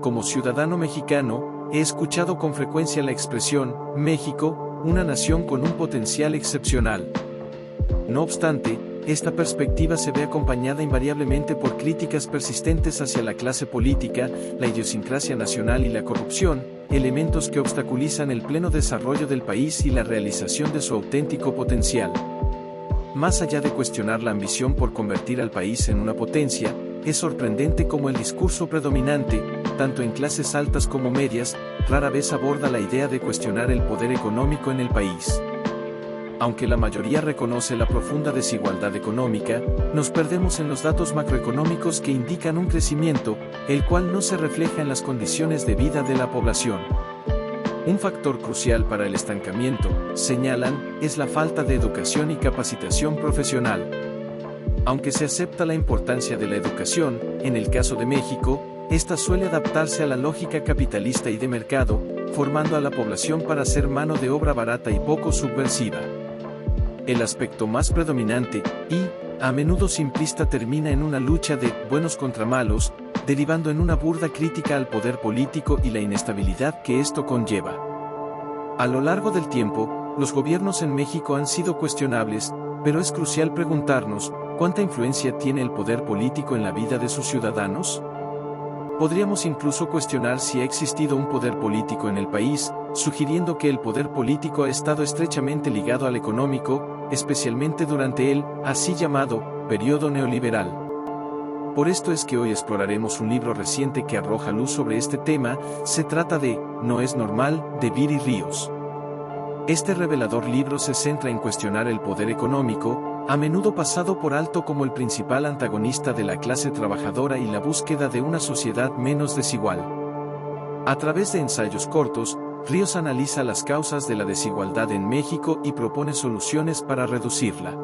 como ciudadano mexicano, he escuchado con frecuencia la expresión, México, una nación con un potencial excepcional. No obstante, esta perspectiva se ve acompañada invariablemente por críticas persistentes hacia la clase política, la idiosincrasia nacional y la corrupción, elementos que obstaculizan el pleno desarrollo del país y la realización de su auténtico potencial. Más allá de cuestionar la ambición por convertir al país en una potencia, es sorprendente cómo el discurso predominante, tanto en clases altas como medias, rara vez aborda la idea de cuestionar el poder económico en el país. Aunque la mayoría reconoce la profunda desigualdad económica, nos perdemos en los datos macroeconómicos que indican un crecimiento, el cual no se refleja en las condiciones de vida de la población. Un factor crucial para el estancamiento, señalan, es la falta de educación y capacitación profesional. Aunque se acepta la importancia de la educación, en el caso de México, esta suele adaptarse a la lógica capitalista y de mercado, formando a la población para ser mano de obra barata y poco subversiva. El aspecto más predominante, y, a menudo simplista, termina en una lucha de buenos contra malos, derivando en una burda crítica al poder político y la inestabilidad que esto conlleva. A lo largo del tiempo, los gobiernos en México han sido cuestionables, pero es crucial preguntarnos, ¿cuánta influencia tiene el poder político en la vida de sus ciudadanos? Podríamos incluso cuestionar si ha existido un poder político en el país, sugiriendo que el poder político ha estado estrechamente ligado al económico, especialmente durante el, así llamado, periodo neoliberal. Por esto es que hoy exploraremos un libro reciente que arroja luz sobre este tema. Se trata de No es normal, de Viri Ríos. Este revelador libro se centra en cuestionar el poder económico, a menudo pasado por alto como el principal antagonista de la clase trabajadora y la búsqueda de una sociedad menos desigual. A través de ensayos cortos, Ríos analiza las causas de la desigualdad en México y propone soluciones para reducirla.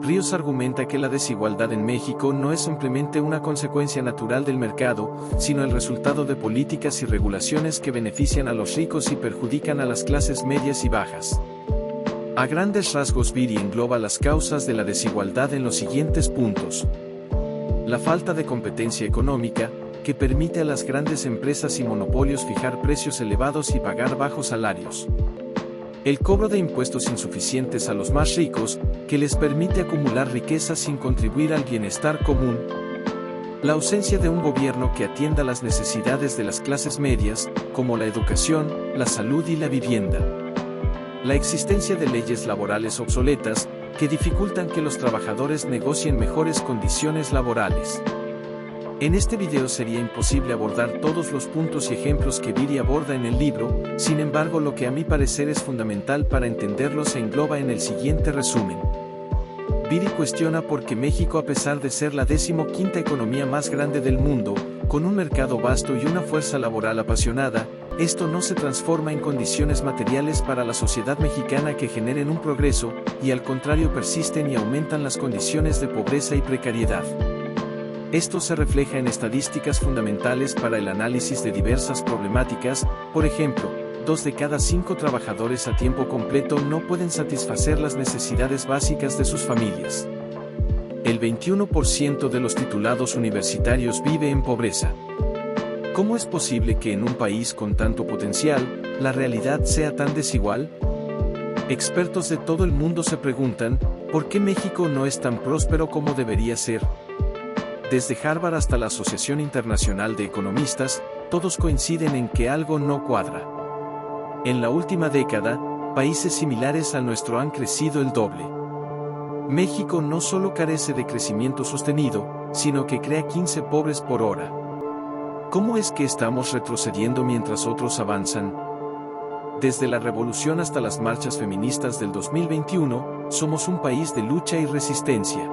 Ríos argumenta que la desigualdad en México no es simplemente una consecuencia natural del mercado, sino el resultado de políticas y regulaciones que benefician a los ricos y perjudican a las clases medias y bajas. A grandes rasgos, Viri engloba las causas de la desigualdad en los siguientes puntos. La falta de competencia económica, que permite a las grandes empresas y monopolios fijar precios elevados y pagar bajos salarios. El cobro de impuestos insuficientes a los más ricos, que les permite acumular riqueza sin contribuir al bienestar común. La ausencia de un gobierno que atienda las necesidades de las clases medias, como la educación, la salud y la vivienda. La existencia de leyes laborales obsoletas, que dificultan que los trabajadores negocien mejores condiciones laborales. En este video sería imposible abordar todos los puntos y ejemplos que Viri aborda en el libro, sin embargo lo que a mi parecer es fundamental para entenderlo se engloba en el siguiente resumen. Viri cuestiona por qué México, a pesar de ser la 15ª economía más grande del mundo, con un mercado vasto y una fuerza laboral apasionada, esto no se transforma en condiciones materiales para la sociedad mexicana que generen un progreso, y al contrario persisten y aumentan las condiciones de pobreza y precariedad. Esto se refleja en estadísticas fundamentales para el análisis de diversas problemáticas. Por ejemplo, 2 de cada 5 trabajadores a tiempo completo no pueden satisfacer las necesidades básicas de sus familias. El 21% de los titulados universitarios vive en pobreza. ¿Cómo es posible que en un país con tanto potencial, la realidad sea tan desigual? Expertos de todo el mundo se preguntan, ¿por qué México no es tan próspero como debería ser? Desde Harvard hasta la Asociación Internacional de Economistas, todos coinciden en que algo no cuadra. En la última década, países similares al nuestro han crecido el doble. México no solo carece de crecimiento sostenido, sino que crea 15 pobres por hora. ¿Cómo es que estamos retrocediendo mientras otros avanzan? Desde la revolución hasta las marchas feministas del 2021, somos un país de lucha y resistencia.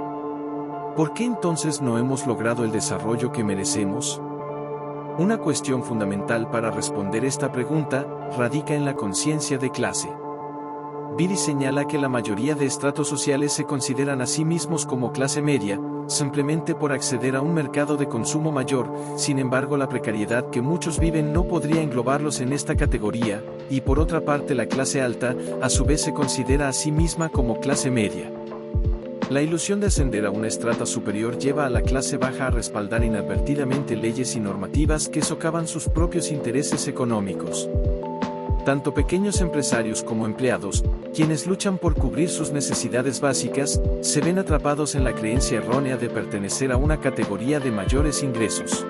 ¿Por qué entonces no hemos logrado el desarrollo que merecemos? Una cuestión fundamental para responder esta pregunta radica en la conciencia de clase. Viri señala que la mayoría de estratos sociales se consideran a sí mismos como clase media, simplemente por acceder a un mercado de consumo mayor. Sin embargo, la precariedad que muchos viven no podría englobarlos en esta categoría, y por otra parte la clase alta, a su vez se considera a sí misma como clase media. La ilusión de ascender a una estrata superior lleva a la clase baja a respaldar inadvertidamente leyes y normativas que socavan sus propios intereses económicos. Tanto pequeños empresarios como empleados, quienes luchan por cubrir sus necesidades básicas, se ven atrapados en la creencia errónea de pertenecer a una categoría de mayores ingresos.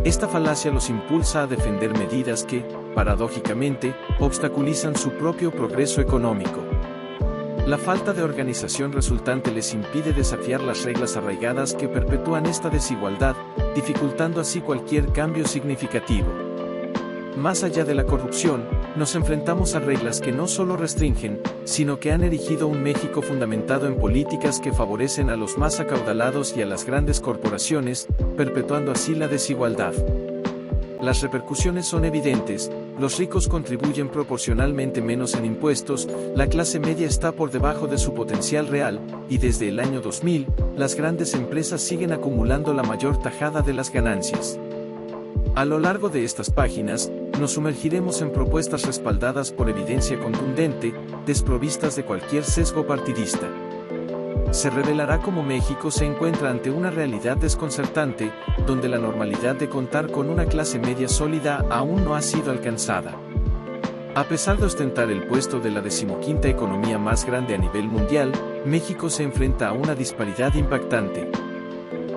Esta falacia los impulsa a defender medidas que, paradójicamente, obstaculizan su propio progreso económico. La falta de organización resultante les impide desafiar las reglas arraigadas que perpetúan esta desigualdad, dificultando así cualquier cambio significativo. Más allá de la corrupción, nos enfrentamos a reglas que no solo restringen, sino que han erigido un México fundamentado en políticas que favorecen a los más acaudalados y a las grandes corporaciones, perpetuando así la desigualdad. Las repercusiones son evidentes: los ricos contribuyen proporcionalmente menos en impuestos, la clase media está por debajo de su potencial real, y desde el año 2000, las grandes empresas siguen acumulando la mayor tajada de las ganancias. A lo largo de estas páginas, nos sumergiremos en propuestas respaldadas por evidencia contundente, desprovistas de cualquier sesgo partidista. Se revelará cómo México se encuentra ante una realidad desconcertante, donde la normalidad de contar con una clase media sólida aún no ha sido alcanzada. A pesar de ostentar el puesto de la 15ª economía más grande a nivel mundial, México se enfrenta a una disparidad impactante.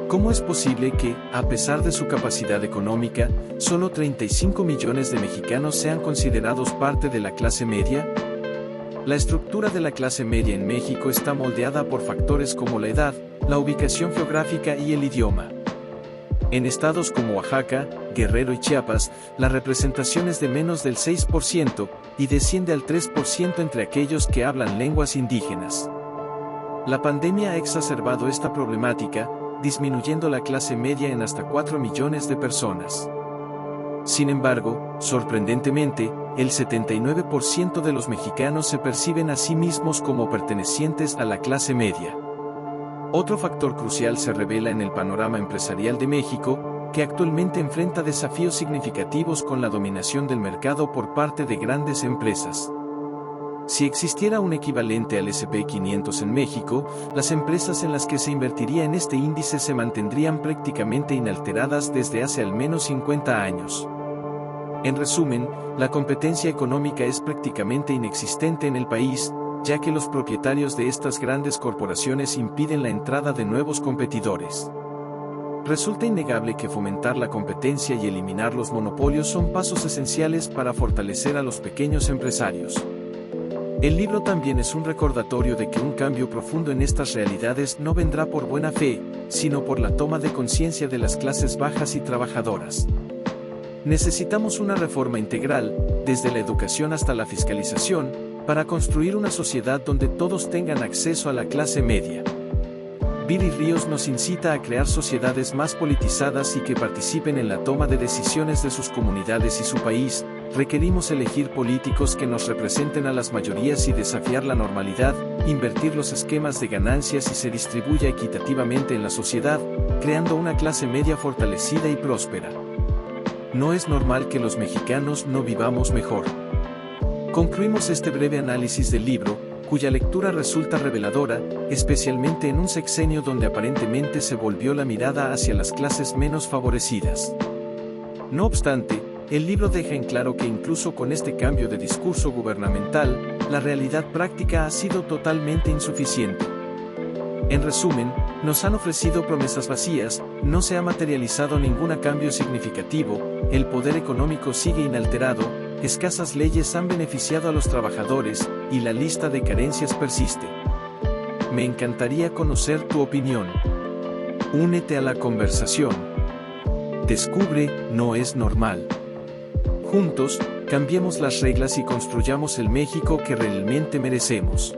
¿Cómo es posible que, a pesar de su capacidad económica, solo 35 millones de mexicanos sean considerados parte de la clase media? La estructura de la clase media en México está moldeada por factores como la edad, la ubicación geográfica y el idioma. En estados como Oaxaca, Guerrero y Chiapas, la representación es de menos del 6% y desciende al 3% entre aquellos que hablan lenguas indígenas. La pandemia ha exacerbado esta problemática, disminuyendo la clase media en hasta 4 millones de personas. Sin embargo, sorprendentemente, el 79% de los mexicanos se perciben a sí mismos como pertenecientes a la clase media. Otro factor crucial se revela en el panorama empresarial de México, que actualmente enfrenta desafíos significativos con la dominación del mercado por parte de grandes empresas. Si existiera un equivalente al S&P 500 en México, las empresas en las que se invertiría en este índice se mantendrían prácticamente inalteradas desde hace al menos 50 años. En resumen, la competencia económica es prácticamente inexistente en el país, ya que los propietarios de estas grandes corporaciones impiden la entrada de nuevos competidores. Resulta innegable que fomentar la competencia y eliminar los monopolios son pasos esenciales para fortalecer a los pequeños empresarios. El libro también es un recordatorio de que un cambio profundo en estas realidades no vendrá por buena fe, sino por la toma de conciencia de las clases bajas y trabajadoras. Necesitamos una reforma integral, desde la educación hasta la fiscalización, para construir una sociedad donde todos tengan acceso a la clase media. Viri Ríos nos incita a crear sociedades más politizadas y que participen en la toma de decisiones de sus comunidades y su país. Requerimos elegir políticos que nos representen a las mayorías y desafiar la normalidad, invertir los esquemas de ganancias y se distribuya equitativamente en la sociedad, creando una clase media fortalecida y próspera. No es normal que los mexicanos no vivamos mejor. Concluimos este breve análisis del libro, cuya lectura resulta reveladora, especialmente en un sexenio donde aparentemente se volvió la mirada hacia las clases menos favorecidas. No obstante, el libro deja en claro que incluso con este cambio de discurso gubernamental, la realidad práctica ha sido totalmente insuficiente. En resumen, nos han ofrecido promesas vacías, no se ha materializado ningún cambio significativo, el poder económico sigue inalterado, escasas leyes han beneficiado a los trabajadores, y la lista de carencias persiste. Me encantaría conocer tu opinión. Únete a la conversación. Descubre, no es normal. Juntos, cambiemos las reglas y construyamos el México que realmente merecemos.